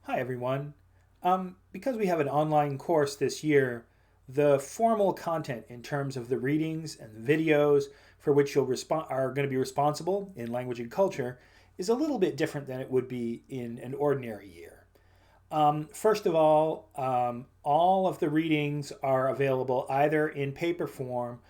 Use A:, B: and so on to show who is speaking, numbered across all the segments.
A: Hi, everyone. Because we have an online course this year, the formal content in terms of the readings and the videos for which are going to be responsible in language and culture is a little bit different than it would be in an ordinary year. First of all of the readings are available either in paper form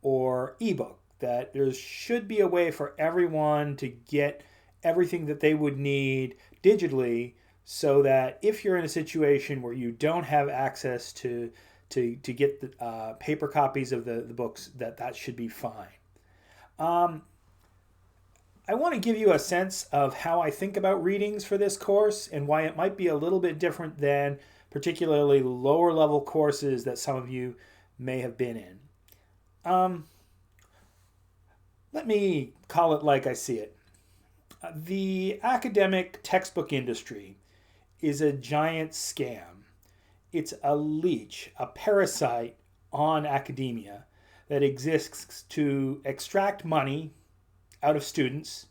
A: or ebook. That there should be a way for everyone to get everything that they would need digitally so that if you're in a situation where you don't have access to get the paper copies of the books, that should be fine. Um, I want to give you a sense of how I think about readings for this course and why it might be a little bit different than particularly lower level courses that some of you may have been in. Um, Let me call it like I see it. The academic textbook industry is a giant scam. It's a leech, a parasite on academia that exists to extract money out of students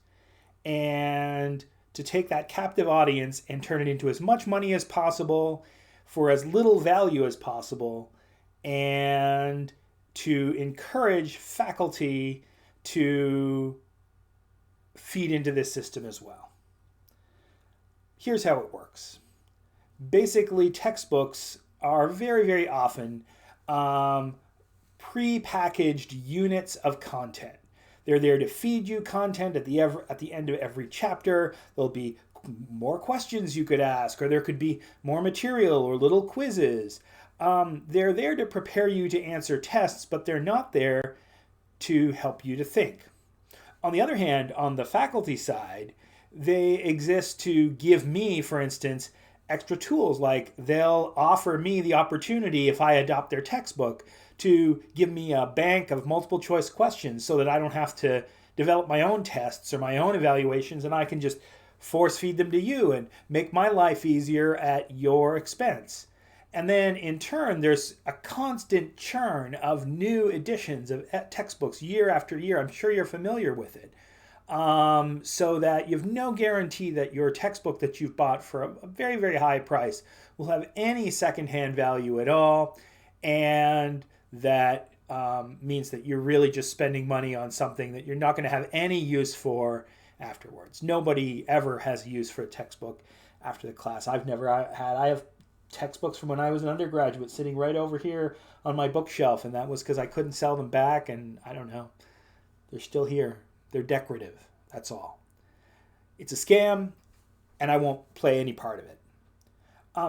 A: and to take that captive audience and turn it into as much money as possible for as little value as possible, and to encourage faculty to feed into this system as well. Here's how it works. Basically, textbooks are very, very often pre-packaged units of content. They're there to feed you content at the end of every chapter. There'll be more questions you could ask, or there could be more material or little quizzes. They're there to prepare you to answer tests, but they're not there to help you to think. On the other hand, on the faculty side, they exist to give me, for instance, extra tools. Like they'll offer me the opportunity, if I adopt their textbook, to give me a bank of multiple choice questions so that I don't have to develop my own tests or my own evaluations, and I can just force feed them to you and make my life easier at your expense. And then in turn, there's a constant churn of new editions of textbooks year after year. I'm sure you're familiar with it. So that you have no guarantee that your textbook that you've bought for a very, very high price will have any secondhand value at all. And that means that you're really just spending money on something that you're not going to have any use for afterwards. Nobody ever has a use for a textbook after the class. I've never had. I have textbooks from when I was an undergraduate sitting right over here on my bookshelf, and that was because I couldn't sell them back, and I don't know. They're still here. They're decorative. That's all. It's a scam, and I won't play any part of it.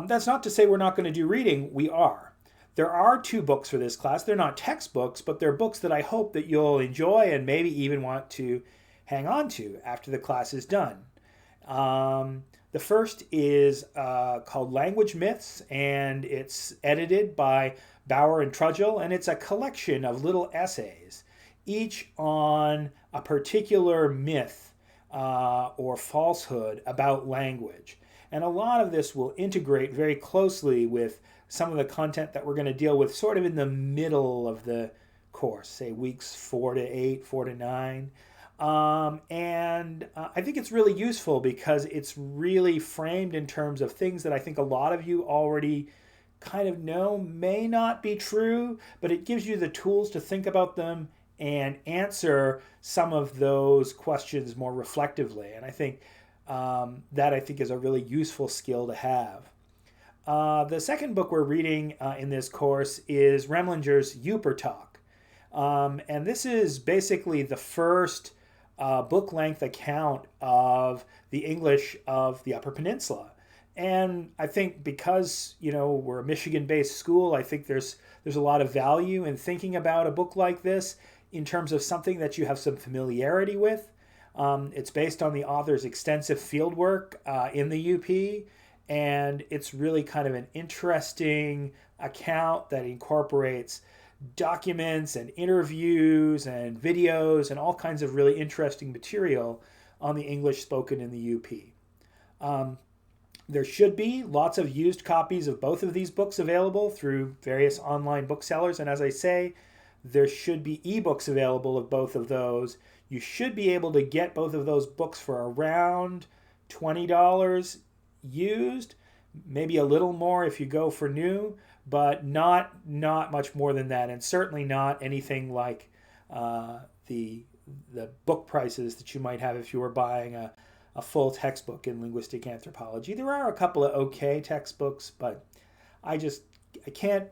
A: That's not to say we're not going to do reading. We are. There are two books for this class. They're not textbooks, but they're books that I hope that you'll enjoy and maybe even want to hang on to after the class is done. The first is called Language Myths, and it's edited by Bauer and Trudgill, and it's a collection of little essays, each on a particular myth or falsehood about language. And a lot of this will integrate very closely with some of the content that we're going to deal with sort of in the middle of the course, say weeks 4 to 8, 4 to 9. I think it's really useful because it's really framed in terms of things that I think a lot of you already kind of know may not be true, but it gives you the tools to think about them and answer some of those questions more reflectively. And I think that I think is a really useful skill to have. The second book we're reading in this course is Remlinger's Uper Talk. And this is basically the first book-length account of the English of the Upper Peninsula. And I think because, we're a Michigan-based school, I think there's a lot of value in thinking about a book like this in terms of something that you have some familiarity with. It's based on the author's extensive fieldwork in the UP, and it's really kind of an interesting account that incorporates documents and interviews and videos and all kinds of really interesting material on the English spoken in the UP. There should be lots of used copies of both of these books available through various online booksellers, and as I say, there should be ebooks available of both of those. You should be able to get both of those books for around $20 used, maybe a little more if you go for new, but not much more than that, and certainly not anything like the book prices that you might have if you were buying a full textbook in linguistic anthropology. There are a couple of okay textbooks, but I can't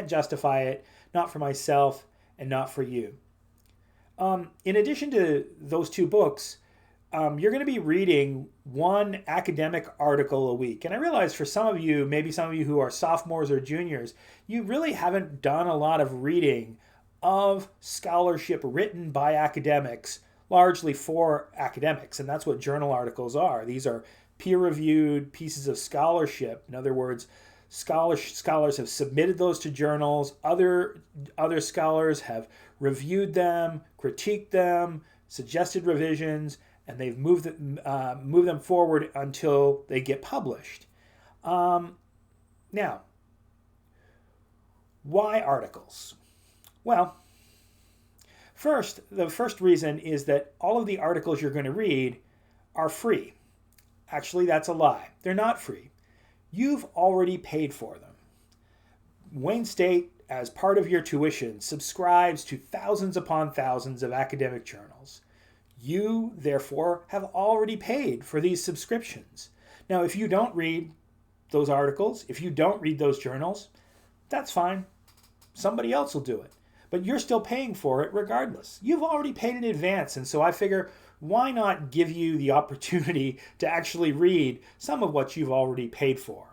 A: justify it, not for myself and not for you. In addition to those two books, you're going to be reading one academic article a week. And I realize for some of you, maybe some of you who are sophomores or juniors, you really haven't done a lot of reading of scholarship written by academics, largely for academics. And that's what journal articles are. These are peer-reviewed pieces of scholarship. In other words, scholars have submitted those to journals. Other scholars have reviewed them, critiqued them, suggested revisions, and they've moved them forward until they get published. Now, why articles? Well, the first reason is that all of the articles you're going to read are free. Actually, that's a lie. They're not free. You've already paid for them. Wayne State, as part of your tuition, subscribes to thousands upon thousands of academic journals. You, therefore, have already paid for these subscriptions. Now, if you don't read those articles, if you don't read those journals, that's fine. Somebody else will do it. But you're still paying for it regardless. You've already paid in advance, and so I figure, why not give you the opportunity to actually read some of what you've already paid for?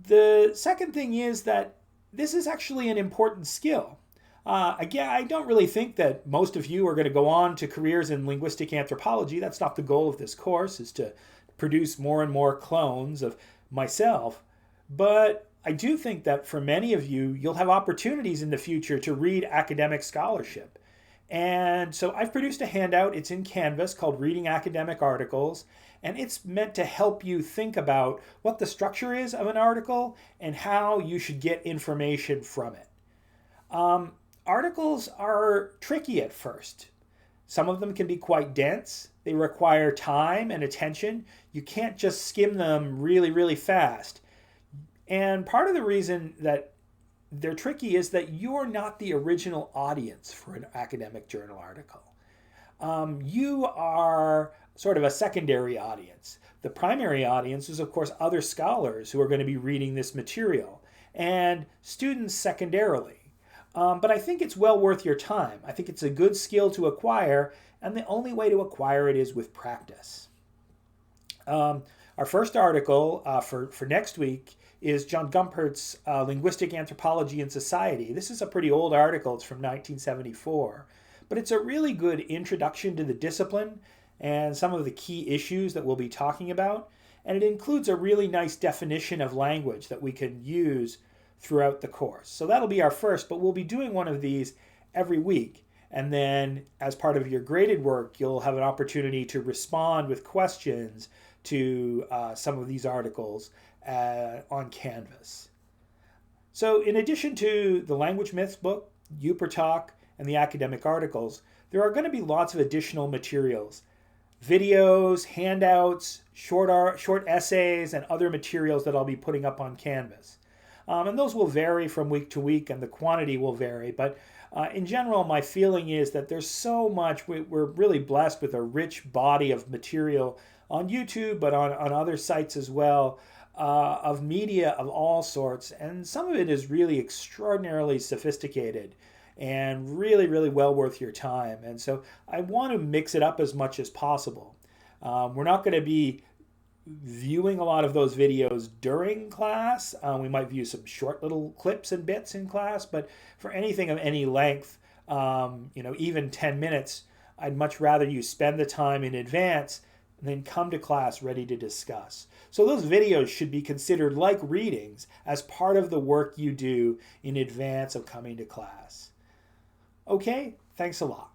A: The second thing is that this is actually an important skill. Again, I don't really think that most of you are going to go on to careers in linguistic anthropology. That's not the goal of this course, is to produce more and more clones of myself. But I do think that for many of you, you'll have opportunities in the future to read academic scholarship. And so I've produced a handout. It's in Canvas called Reading Academic Articles. And it's meant to help you think about what the structure is of an article and how you should get information from it. Articles are tricky at first. Some of them can be quite dense. They require time and attention. You can't just skim them really, really fast. And part of the reason that they're tricky is that you're not the original audience for an academic journal article. You are sort of a secondary audience. The primary audience is, of course, other scholars who are going to be reading this material, and students secondarily. But I think it's well worth your time. I think it's a good skill to acquire, and the only way to acquire it is with practice. Our first article for next week is John Gumpert's Linguistic Anthropology and Society. This is a pretty old article. It's from 1974. But it's a really good introduction to the discipline and some of the key issues that we'll be talking about. And it includes a really nice definition of language that we can use throughout the course. So that'll be our first, but we'll be doing one of these every week. And then as part of your graded work, you'll have an opportunity to respond with questions to some of these articles on Canvas. So in addition to the Language Myths book, UperTalk, and the academic articles, there are going to be lots of additional materials. Videos, handouts, short essays, and other materials that I'll be putting up on Canvas. And those will vary from week to week, and the quantity will vary. But in general, my feeling is that there's so much. We're really blessed with a rich body of material on YouTube, but on other sites as well, of media of all sorts. And some of it is really extraordinarily sophisticated and really, really well worth your time. And so I want to mix it up as much as possible. We're not going to be viewing a lot of those videos during class. We might view some short little clips and bits in class, but for anything of any length, even 10 minutes, I'd much rather you spend the time in advance and then come to class ready to discuss. So those videos should be considered like readings as part of the work you do in advance of coming to class. Okay, thanks a lot.